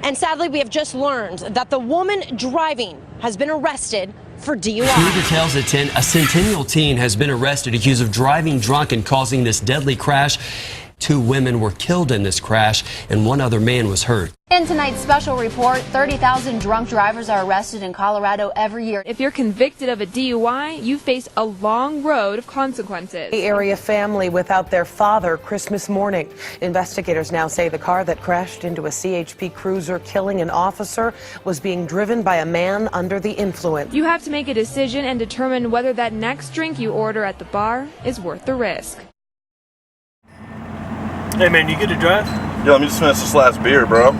And sadly, we have just learned that the woman driving has been arrested for DUI. New details at 10. A Centennial teen has been arrested accused of driving drunk and causing this deadly crash. 2 women were killed in this crash and 1 other man was hurt. In tonight's special report, 30,000 drunk drivers are arrested in Colorado every year. If you're convicted of a DUI, you face a long road of consequences. The area family without their father Christmas morning. Investigators now say the car that crashed into a CHP cruiser killing an officer was being driven by a man under the influence. You have to make a decision and determine whether that next drink you order at the bar is worth the risk. Hey man, you good to drive? Yeah, let me just finish this last beer, bro.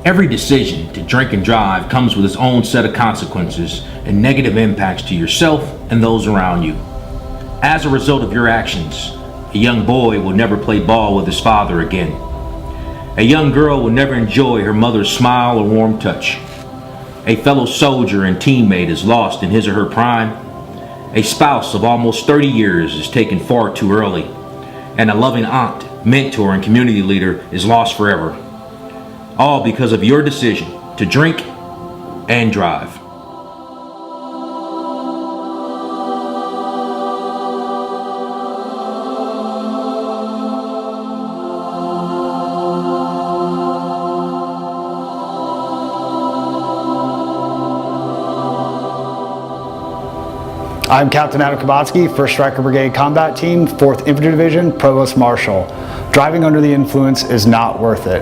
Every decision to drink and drive comes with its own set of consequences and negative impacts to yourself and those around you. As a result of your actions, a young boy will never play ball with his father again. A young girl will never enjoy her mother's smile or warm touch. A fellow soldier and teammate is lost in his or her prime. A spouse of almost 30 years is taken far too early, and a loving aunt, mentor, and community leader is lost forever. All because of your decision to drink and drive. I'm Captain Adam Kabatsky, 1st Stryker Brigade Combat Team, 4th Infantry Division, Provost Marshal. Driving under the influence is not worth it.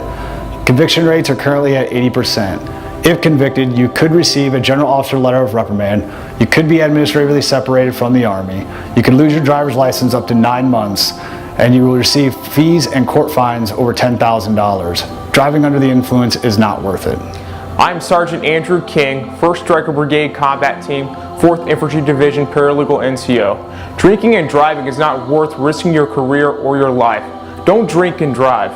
Conviction rates are currently at 80%. If convicted, you could receive a general officer letter of reprimand. You could be administratively separated from the Army. You could lose your driver's license up to 9 months, and you will receive fees and court fines over $10,000. Driving under the influence is not worth it. I'm Sergeant Andrew King, 1st Stryker Brigade Combat Team, 4th Infantry Division Paralegal NCO. Drinking and driving is not worth risking your career or your life. Don't drink and drive.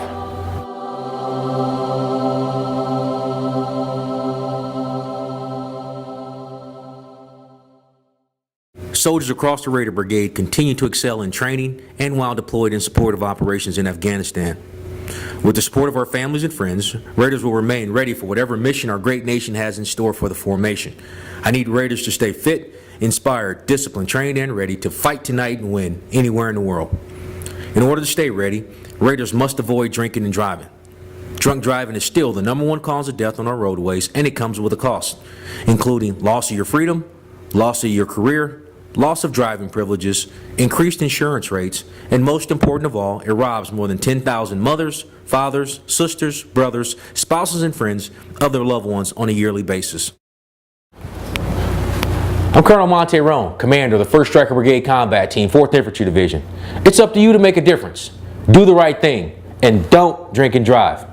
Soldiers across the Raider Brigade continue to excel in training and while deployed in support of operations in Afghanistan. With the support of our families and friends, Raiders will remain ready for whatever mission our great nation has in store for the formation. I need Raiders to stay fit, inspired, disciplined, trained, and ready to fight tonight and win anywhere in the world. In order to stay ready, Raiders must avoid drinking and driving. Drunk driving is still the #1 cause of death on our roadways, and it comes with a cost, including loss of your freedom, loss of your career, loss of driving privileges, increased insurance rates, and most important of all, it robs more than 10,000 mothers, fathers, sisters, brothers, spouses, and friends of their loved ones on a yearly basis. I'm Colonel Monte Rone, commander of the 1st Stryker Brigade Combat Team, 4th Infantry Division. It's up to you to make a difference. Do the right thing, and don't drink and drive.